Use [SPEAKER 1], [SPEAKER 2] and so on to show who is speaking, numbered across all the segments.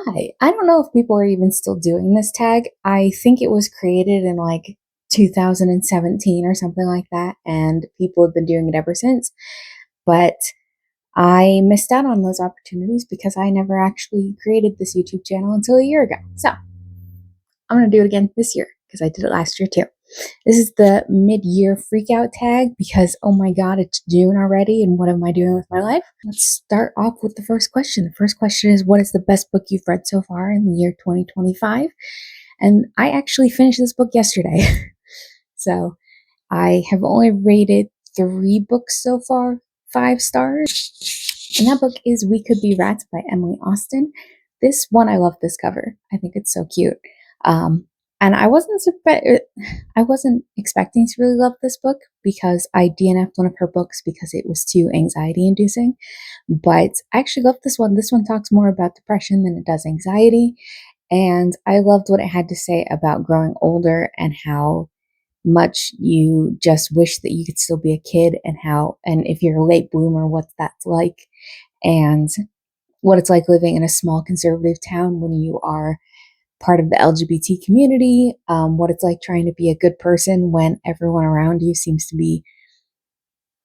[SPEAKER 1] why. I don't know if people are even still doing this tag. I think it was created in like 2017 or something like that, and people have been doing it ever since. But I missed out on those opportunities because I never actually created this YouTube channel until a year ago. So I'm going to do it again this year because I did it last year too. This is the mid-year freakout tag because, oh my God, it's June already and what am I doing with my life? Let's start off with the first question. The first question is, what is the best book you've read so far in the year 2025? And I actually finished this book yesterday. So I have only rated 3 books so far, 5 stars. And that book is We Could Be Rats by Emily Austen. This one, I love this cover. I think it's so cute. And I wasn't expecting to really love this book because I DNF'd one of her books because it was too anxiety inducing. But I actually love this one. This one talks more about depression than it does anxiety. And I loved what it had to say about growing older and how much you just wish that you could still be a kid, and if you're a late bloomer, what that's like, and what it's like living in a small conservative town when you are part of the LGBT community, what it's like trying to be a good person when everyone around you seems to be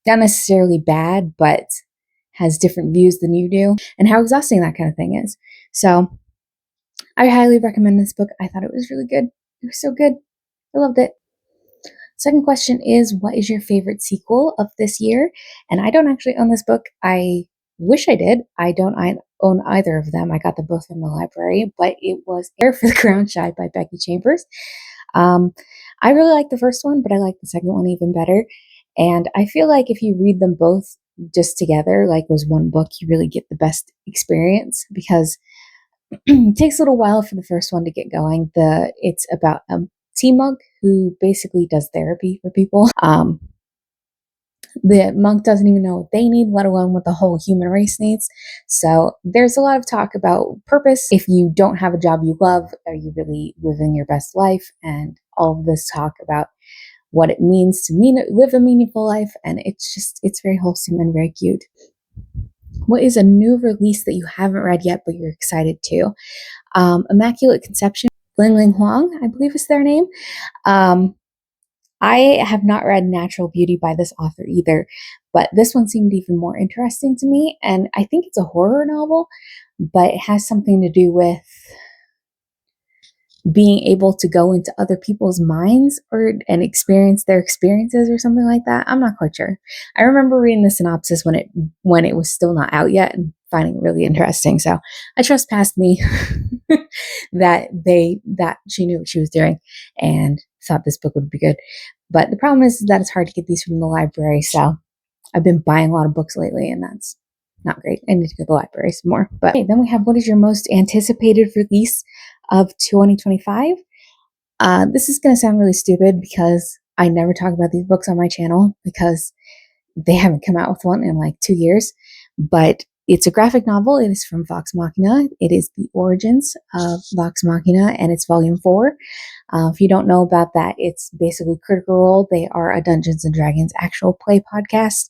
[SPEAKER 1] not necessarily bad, but has different views than you do, and how exhausting that kind of thing is. So I highly recommend this book. I thought it was really good. It was so good. I loved it. Second question is, what is your favorite sequel of this year? And I don't actually own this book. I wish I did. I don't own either of them. I got them both from the library, but it was Air for the Crown Shy by Becky Chambers. I really like the first one, but I like the second one even better. And I feel like if you read them both just together, like it was one book, you really get the best experience because it takes a little while for the first one to get going. It's about a tea monk who basically does therapy for people. The monk doesn't even know what they need, let alone what the whole human race needs. So there's a lot of talk about purpose. If you don't have a job you love, are you really living your best life? And all of this talk about what it means to live a meaningful life. And it's very wholesome and very cute. What is a new release that you haven't read yet, but you're excited to? Immaculate Conception, Ling Ling Huang, I believe is their name. I have not read Natural Beauty by this author either, but this one seemed even more interesting to me. And I think it's a horror novel, but it has something to do with being able to go into other people's minds and experience their experiences or something like that. I'm not quite sure. I remember reading the synopsis when it was still not out yet and finding it really interesting. So I trust past me that she knew what she was doing and thought this book would be good. But the problem is that it's hard to get these from the library. So I've been buying a lot of books lately, and that's not great. I need to go to the library some more. But okay, then we have, what is your most anticipated release of 2025? This is going to sound really stupid because I never talk about these books on my channel because they haven't come out with one in like 2 years. But it's a graphic novel. It is from Vox Machina. It is the origins of Vox Machina, and it's volume 4. If you don't know about that, it's basically Critical Role. They are a Dungeons and Dragons actual play podcast,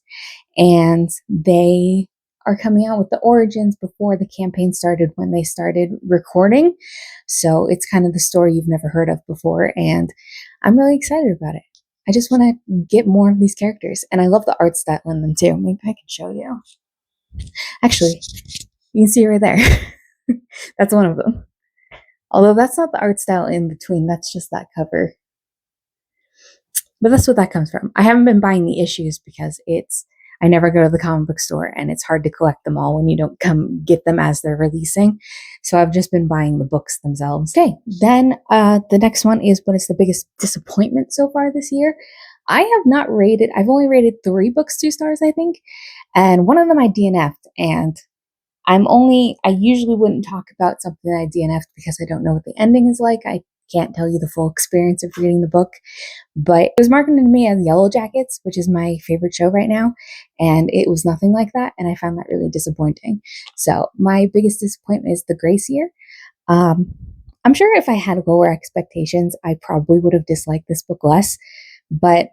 [SPEAKER 1] and they are coming out with the origins before the campaign started, when they started recording. So it's kind of the story you've never heard of before, and I'm really excited about it. I just want to get more of these characters, and I love the art style in them too. Maybe I can show you. Actually, you can see right there. That's one of them. Although that's not the art style in between, that's just that cover. But that's what that comes from. I haven't been buying the issues because I never go to the comic book store, and it's hard to collect them all when you don't come get them as they're releasing. So I've just been buying the books themselves. Okay, then the next one is, what is the biggest disappointment so far this year? I've only rated 3 books 2 stars, I think. And one of them I DNF'd, and I usually wouldn't talk about something I DNF'd because I don't know what the ending is like. I can't tell you the full experience of reading the book, but it was marketed to me as Yellow Jackets, which is my favorite show right now, and it was nothing like that, and I found that really disappointing. So my biggest disappointment is The Grace Year. I'm sure if I had lower expectations, I probably would have disliked this book less, but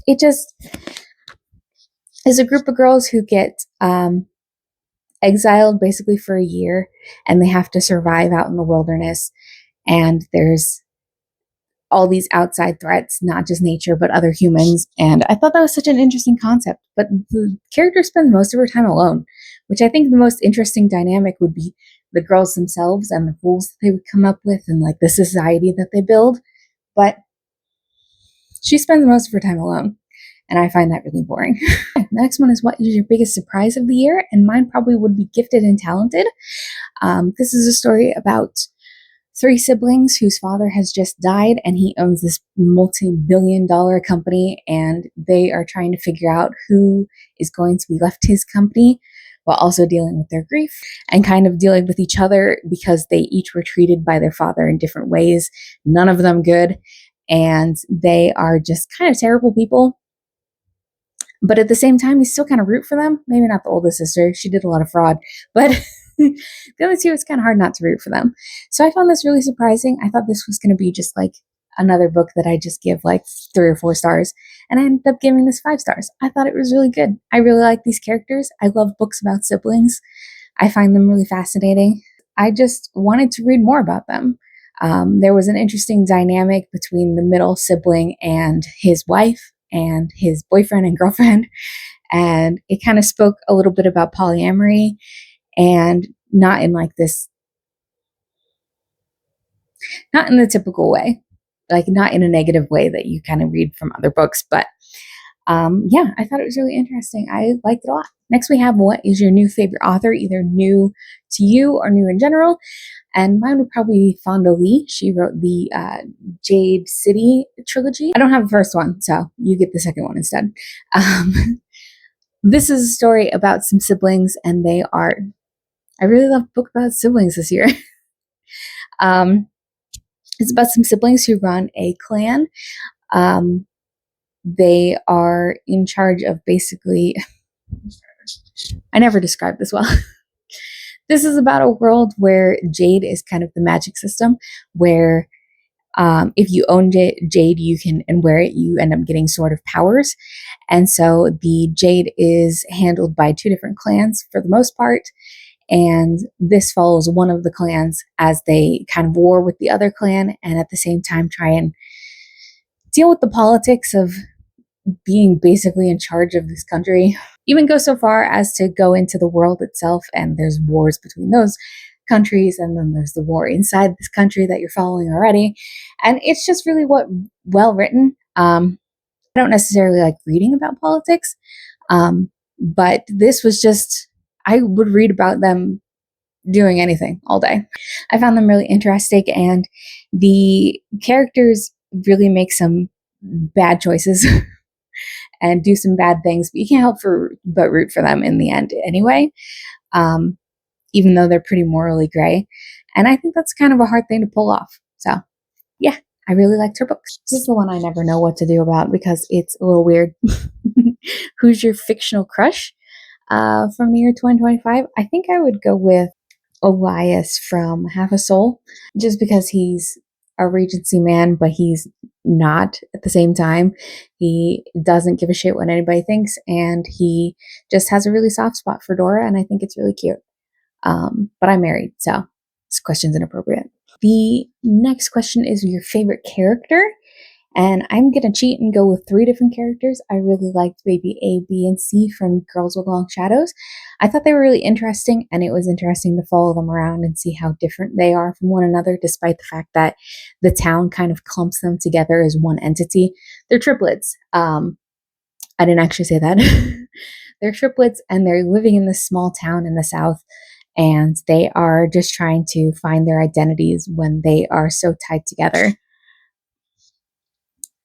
[SPEAKER 1] it just is a group of girls who get exiled basically for a year, and they have to survive out in the wilderness. And there's all these outside threats, not just nature, but other humans. And I thought that was such an interesting concept. But the character spends most of her time alone, which I think the most interesting dynamic would be the girls themselves and the rules that they would come up with and like the society that they build. But she spends most of her time alone. And I find that really boring. The next one is, what is your biggest surprise of the year? And mine probably would be Gifted and Talented. This is a story about three siblings whose father has just died, and he owns this multi-billion-dollar company, and they are trying to figure out who is going to be left his company while also dealing with their grief and kind of dealing with each other because they each were treated by their father in different ways, none of them good, and they are just kind of terrible people. But at the same time, you still kind of root for them. Maybe not the oldest sister. She did a lot of fraud. But the other two, it's kind of hard not to root for them. So I found this really surprising. I thought this was going to be just like another book that I just give like 3 or 4 stars. And I ended up giving this 5 stars. I thought it was really good. I really like these characters. I love books about siblings. I find them really fascinating. I just wanted to read more about them. There was an interesting dynamic between the middle sibling and his wife and his boyfriend and girlfriend. And it kind of spoke a little bit about polyamory, and not in like this, not in the typical way, like not in a negative way that you kind of read from other books. But yeah, I thought it was really interesting. I liked it a lot. Next, we have, what is your new favorite author, either new to you or new in general? And mine would probably be Fonda Lee. She wrote the Jade City trilogy. I don't have the first one, so you get the second one instead. This is a story about some siblings, and they are, I really love a book about siblings this year. It's about some siblings who run a clan. They are in charge of basically, I never described this well. This is about a world where jade is kind of the magic system, where if you own jade, you can, and wear it, you end up getting sort of powers. And so the jade is handled by 2 different clans for the most part. And this follows one of the clans as they kind of war with the other clan, and at the same time try and deal with the politics of being basically in charge of this country. Even go so far as to go into the world itself, and there's wars between those countries, and then there's the war inside this country that you're following already. And it's just really well written. I don't necessarily like reading about politics, but this was just, I would read about them doing anything all day. I found them really interesting, and the characters really make some bad choices and do some bad things, but you can't help but root for them in the end anyway, even though they're pretty morally gray. And I think that's kind of a hard thing to pull off. So yeah, I really liked her books. This is the one I never know what to do about because it's a little weird. Who's your fictional crush from the year 2025? I think I would go with Elias from Half a Soul, just because he's a Regency man, but he's not at the same time. He doesn't give a shit what anybody thinks, and he just has a really soft spot for Dora, and I think it's really cute. But I'm married, so this question's inappropriate. The next question is your favorite character, and I'm gonna cheat and go with 3 different characters. I really liked baby A, B, and C from Girls with Long Shadows. I thought they were really interesting, and it was interesting to follow them around and see how different they are from one another, despite the fact that the town kind of clumps them together as one entity. They're triplets. I didn't actually say that. They're triplets, and they're living in this small town in the South, and they are just trying to find their identities when they are so tied together.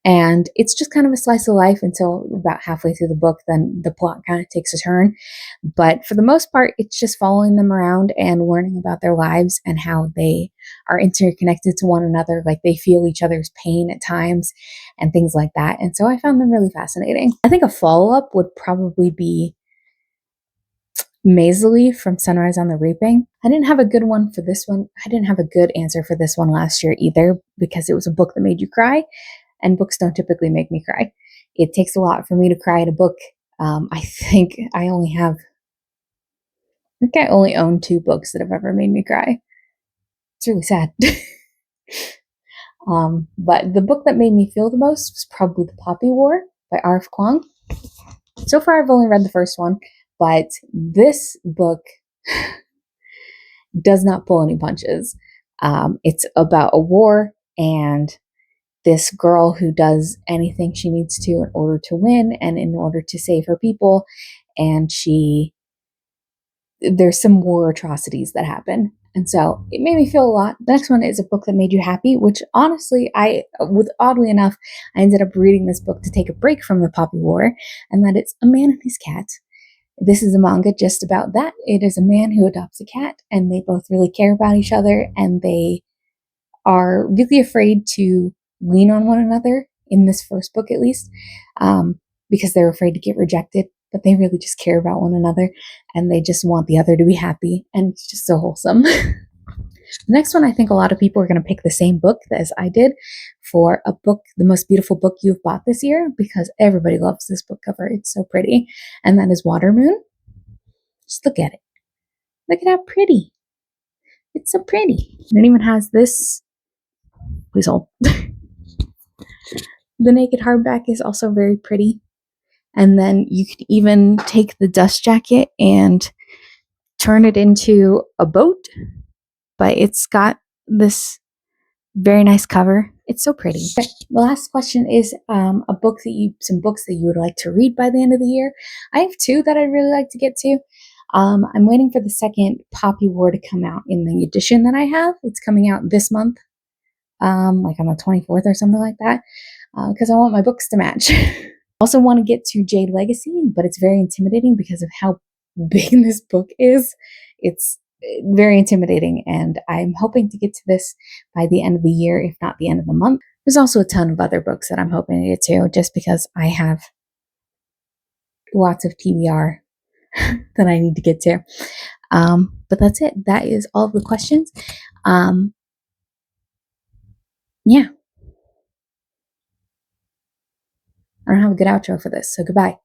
[SPEAKER 1] And it's just kind of a slice of life until about halfway through the book. Then the plot kind of takes a turn. But for the most part, it's just following them around and learning about their lives and how they are interconnected to one another. Like they feel each other's pain at times and things like that. And so I found them really fascinating. I think a follow-up would probably be Maisley from Sunrise on the Reaping. I didn't have a good one for this one. I didn't have a good answer for this one last year either, because it was a book that made you cry. And books don't typically make me cry. It takes a lot for me to cry in a book. I think I only have think I only own 2 books that have ever made me cry. It's really sad. But the book that made me feel the most was probably The Poppy War by R.F. Kuang. So far, I've only read the first one, but this book does not pull any punches. It's about a war and this girl who does anything she needs to in order to win and in order to save her people. And there's some war atrocities that happen. And so it made me feel a lot. The next one is a book that made you happy, which honestly, oddly enough, I ended up reading this book to take a break from the Poppy War, and that it's A Man and His Cat. This is a manga just about that. It is a man who adopts a cat, and they both really care about each other, and they are really afraid to lean on one another in this first book, at least, because they're afraid to get rejected. But they really just care about one another, and they just want the other to be happy, and it's just so wholesome. The next one, I think a lot of people are going to pick the same book as I did for a book, the most beautiful book you've bought this year, because everybody loves this book cover. It's so pretty. And that is Water Moon. Just look at it. Look at how pretty. It's so pretty. And it even has this. Please hold. The naked hardback is also very pretty. And then you could even take the dust jacket and turn it into a boat. But it's got this very nice cover. It's so pretty. Okay, the last question is some books that you would like to read by the end of the year. I have 2 that I'd really like to get to. I'm waiting for the second Poppy War to come out in the edition that I have. It's coming out this month, like on the 24th or something like that, because I want my books to match. I also want to get to Jade Legacy, but it's very intimidating because of how big this book is. It's very intimidating, and I'm hoping to get to this by the end of the year, if not the end of the month. There's also a ton of other books that I'm hoping to get to, just because I have lots of TBR that I need to get to. But that's it. That is all of the questions. Yeah. I don't have a good outro for this, so goodbye.